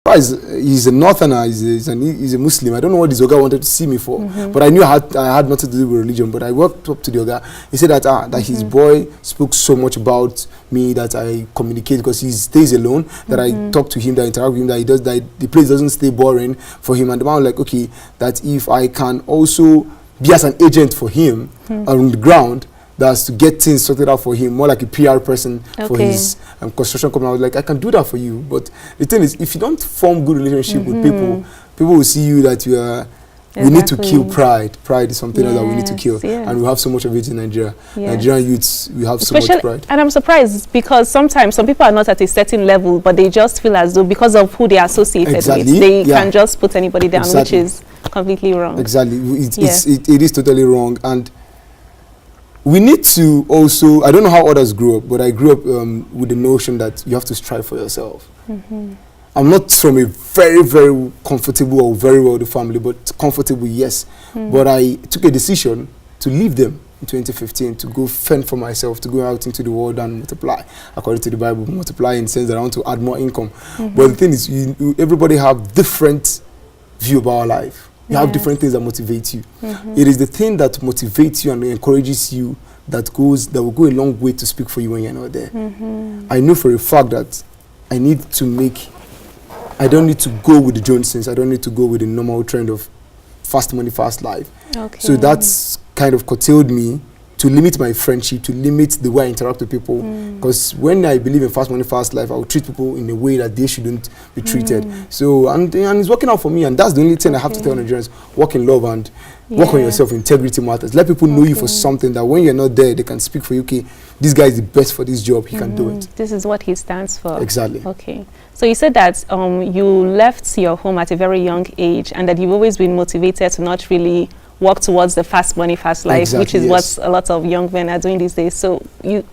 He's a northerner, he's a Muslim. I don't know what this Oga wanted to see me for, but I knew I had nothing to do with religion. But I walked up to the Oga. He said that his boy spoke so much about me, that I communicate, because he stays alone, that I talk to him, that I interact with him, that the place doesn't stay boring for him. And the man was like, okay, that if I can also be as an agent for him on the ground, that's to get things sorted out for him, more like a PR person for his construction company. I was like, I can do that for you. But the thing is, if you don't form good relationship with people, people will see you that you are. We need to kill pride. Pride is something else that we need to kill, and we have so much of it in Nigeria. Nigerian youths, we have so much pride. And I'm surprised because sometimes some people are not at a certain level, but they just feel as though because of who they are associated with, they can just put anybody down, which is completely wrong. Exactly, it is totally wrong. And we need to also, I don't know how others grew up, but I grew up with the notion that you have to strive for yourself. I'm not from a very, very comfortable or very wealthy family, but comfortable, yes. But I took a decision to leave them in 2015 to go fend for myself, to go out into the world and multiply. According to the Bible, multiply in the sense that I want to add more income. But the thing is, everybody have different view about our life. You have different things that motivate you. It is the thing that motivates you and encourages you that will go a long way to speak for you when you're not there. I know for a fact that I don't need to go with the Jonesons. I don't need to go with the normal trend of fast money, fast life. So that's kind of curtailed me to limit my friendship, to limit the way I interact with people. Because when I believe in fast money, fast life, I will treat people in a way that they shouldn't be treated. So, and it's working out for me. And that's the only thing I have to tell Nigerians: work in love and work on yourself. Integrity matters. Let people know you for something, that when you're not there, they can speak for you. Okay, this guy is the best for this job. He can do it. This is what he stands for. Exactly. Okay. So you said that you left your home at a very young age, and that you've always been motivated to not really work towards the fast money, fast life, which is what a lot of young men are doing these days. So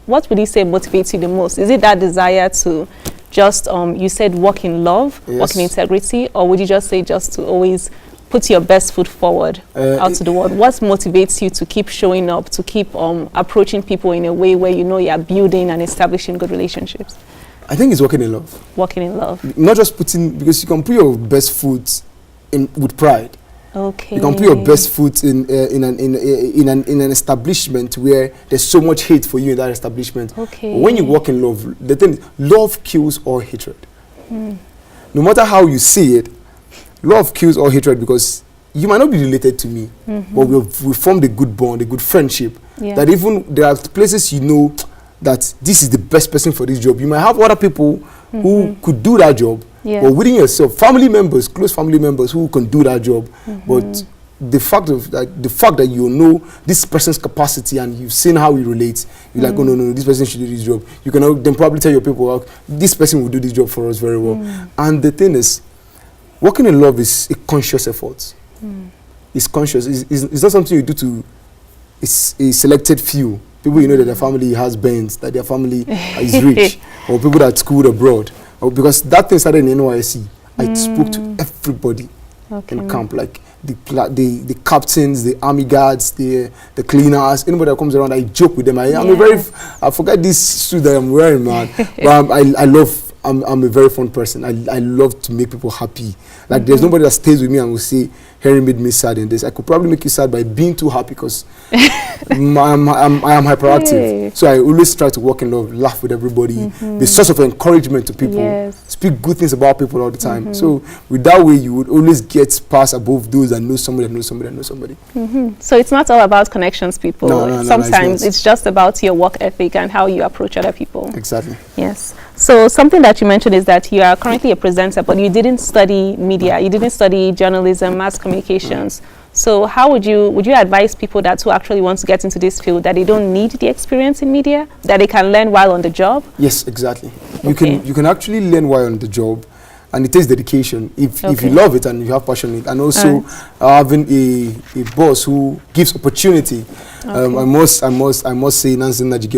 what would you say motivates you the most? Is it that desire to just, you said work in love, work in integrity, or would you just say just to always put your best foot forward out to the world? What motivates you to keep showing up, to keep approaching people in a way where you know you're building and establishing good relationships? I think it's working in love. Working in love. Not just putting, because you can put your best foot in with pride. Okay. You can put your best foot in an establishment where there's so much hate for you in that establishment. Okay. But when you walk in love, the thing is, love kills all hatred. No matter how you see it, love kills all hatred, because you might not be related to me, but we formed a good bond, a good friendship. That even there are places you know that this is the best person for this job. You might have other people who could do that job. But within yourself, family members, close family members who can do that job, but the fact that you know this person's capacity and you've seen how he relates, you're like, oh no, this person should do this job. You can then probably tell your people, this person will do this job for us very well. And the thing is, working in love is a conscious effort. It's conscious. It's not something you do to a selected few. People you know that their family has bands, that their family is rich, or people that schooled abroad. Because that thing started in NYSC. I spoke to everybody in camp, like the captains, the army guards, the cleaners, anybody that comes around. I joke with them. I forget this suit that I'm wearing, man. But I'm a very fun person. I love to make people happy. Like there's nobody that stays with me and will say, Henry made me sad in this. I could probably make you sad by being too happy, because I am hyperactive. So I always try to work in love, laugh with everybody, be a source of encouragement to people, speak good things about people all the time. So with that way, you would always get past above those that know somebody, that knows somebody, that knows somebody. So it's not all about connections, people. No, sometimes it's just about your work ethic and how you approach other people. Exactly. Yes. So something that you mentioned is that you are currently a presenter, but you didn't study media. You didn't study journalism, mass communications. So how would you advise people who actually want to get into this field that they don't need the experience in media, that they can learn while on the job? Yes, exactly. You can actually learn while on the job, and it takes dedication. If you love it and you have passion in it, and also having a boss who gives opportunity. I must say, Nancy Naji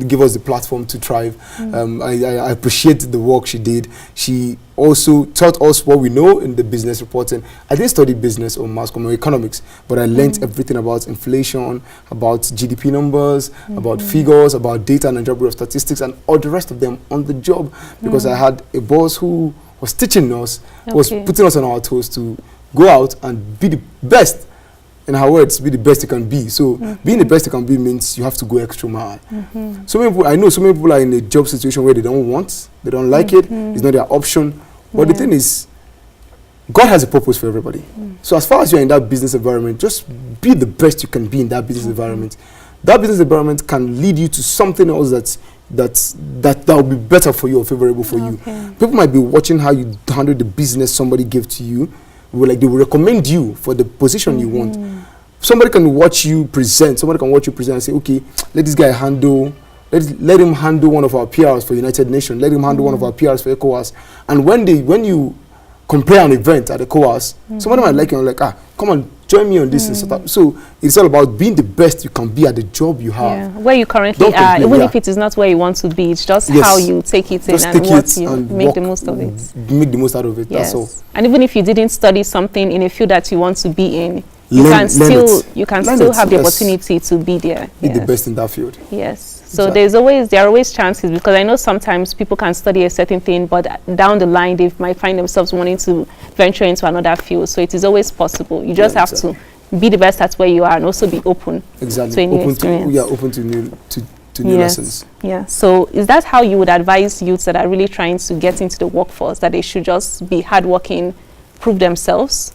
gave us the platform to thrive. I appreciate the work she did. She also taught us what we know in the business reporting. I didn't study business or mass communication or economics, but I learned everything about inflation, about GDP numbers, about figures, about data and Nigeria Bureau of Statistics, and all the rest of them on the job, because I had a boss who was teaching us, was putting us on our toes to go out and be the best. In her words, be the best you can be. So being the best you can be means you have to go extra mile. So many people, I know so many people are in a job situation where they don't want, they don't like it, it's not their option. But the thing is, God has a purpose for everybody. So as far as you're in that business environment, just be the best you can be in that business environment. That business environment can lead you to something else that will be better for you or favorable for you. People might be watching how you handle the business somebody gave to you. They will recommend you for the position you want. Somebody can watch you present. Somebody can watch you present and say, okay, let this guy handle. Let him handle one of our PRs for United Nations. Let him handle one of our PRs for ECOWAS. And when you compare an event at ECOWAS, somebody might like you and like, come on, join me on this and stuff. So it's all about being the best you can be at the job you have. Yeah. Where you currently are, even if it is not where you want to be, it's just how you take it in and what you make the most of it. Make the most out of it, that's all. And even if you didn't study something in a field that you want to be in, you can still have the opportunity to be there. Be the best in that field. Yes. So there are always chances, because I know sometimes people can study a certain thing, but down the line they might find themselves wanting to venture into another field. So it is always possible. You just have to be the best at where you are and also be open to a new experience. Open to new lessons. Yeah. So is that how you would advise youths that are really trying to get into the workforce, that they should just be hardworking, prove themselves?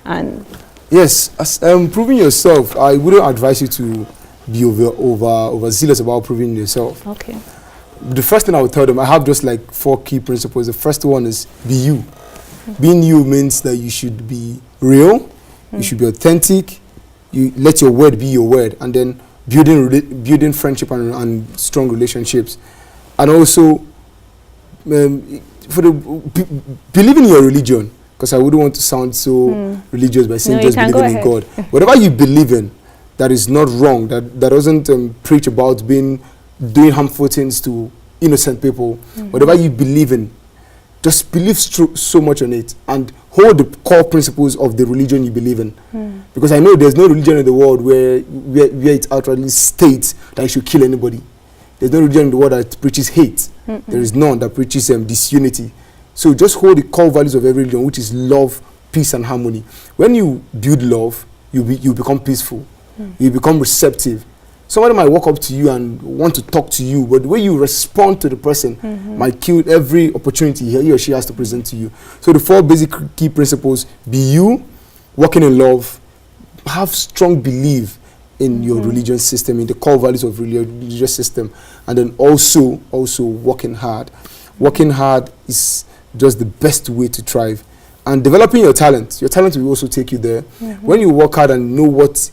And yes, as proving yourself, I wouldn't advise you to be over zealous about proving yourself. Okay. The first thing I would tell them, I have just like 4 key principles. The first one is be you. Being you means that you should be real, you should be authentic, you let your word be your word, and then building friendship and strong relationships. And also believe in your religion, because I wouldn't want to sound so religious by saying just believing in God. Whatever you believe in that is not wrong, that doesn't preach about doing harmful things to innocent people, whatever you believe in, just believe so much on it and hold the core principles of the religion you believe in. Because I know there's no religion in the world where it outrightly states that you should kill anybody. There's no religion in the world that preaches hate. There is none that preaches disunity. So just hold the core values of every religion, which is love, peace, and harmony. When you build love, you become peaceful. You become receptive. Somebody might walk up to you and want to talk to you, but the way you respond to the person might kill every opportunity he or she has to present to you. So the 4 basic key principles: be you, working in love, have strong belief in your religious system, in the core values of religious system, and then also working hard. Working hard is just the best way to thrive. And developing your talent will also take you there. When you work hard and know what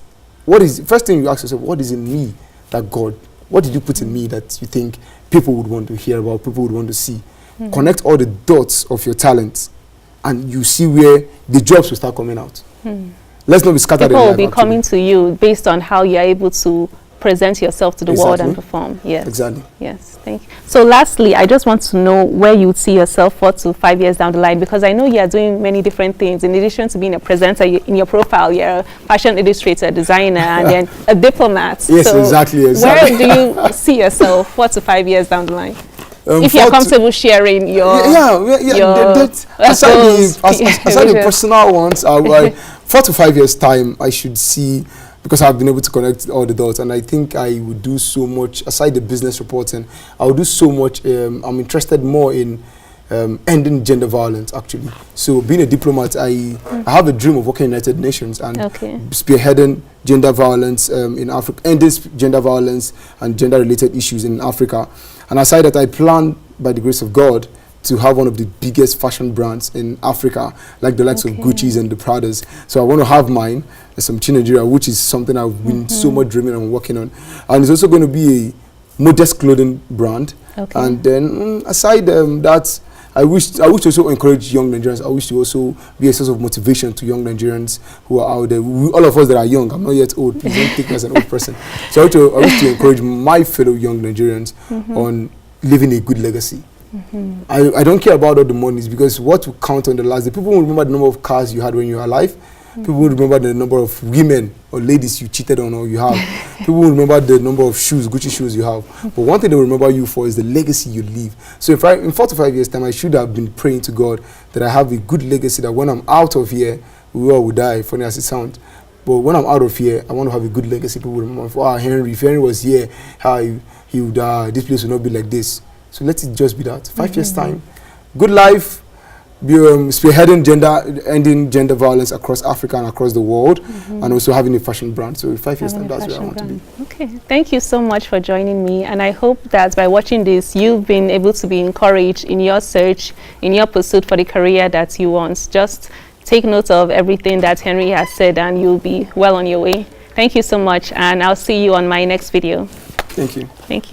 is, first thing you ask yourself, what is in me that God, what did you put in me that you think people would want to hear about, people would want to see? Connect all the dots of your talents and you see where the jobs will start coming out. Let's not be scattered. People will be coming to you based on how you're able to present yourself to the world and perform. Yes. Exactly. Yes. Thank you. So lastly, I just want to know where you would see yourself 4 to 5 years down the line, because I know you are doing many different things. In addition to being a presenter, in your profile, you're a fashion illustrator, designer, and then a diplomat. Yes, so exactly. Where do you see yourself 4 to 5 years down the line? If you're comfortable sharing your aside the personal ones, 4 to 5 years time, I should see, because I've been able to connect all the dots, and I think I would do so much aside the business reporting. I would do so much. I'm interested more in ending gender violence, actually. So being a diplomat, I have a dream of working in United Nations and spearheading gender violence in Africa, ending gender violence and gender-related issues in Africa. And aside that, I plan, by the grace of God, to have one of the biggest fashion brands in Africa, like the likes of Gucci's and the Pradas. So I want to have mine, some Nigeria, which is something I've been so much dreaming and working on. And it's also going to be a modest clothing brand. And then aside that, I wish to also encourage young Nigerians. I wish to also be a source of motivation to young Nigerians who are out there. All of us that are young, I'm not yet old, please don't take me as an old person. So I wish to encourage my fellow young Nigerians on living a good legacy. I don't care about all the monies, because what will count on the last day, people will remember the number of cars you had when you were alive, People will remember the number of women or ladies you cheated on or you have. People will remember the number of shoes, Gucci shoes you have. But one thing they will remember you for is the legacy you leave. So in 4 to 5 years' time, I should have been praying to God that I have a good legacy, that when I'm out of here, we all will die, funny as it sounds. But when I'm out of here, I want to have a good legacy. People will remember, Henry, if Henry was here, how he would, this place would not be like this. So let it just be that. 5 years' time, good life, spearheading ending gender violence across Africa and across the world, and also having a fashion brand. So in 5 years' time, that's where I want to be. Okay, thank you so much for joining me, and I hope that by watching this, you've been able to be encouraged in your search, in your pursuit for the career that you want. Just take note of everything that Henry has said, and you'll be well on your way. Thank you so much, and I'll see you on my next video. Thank you. Thank you.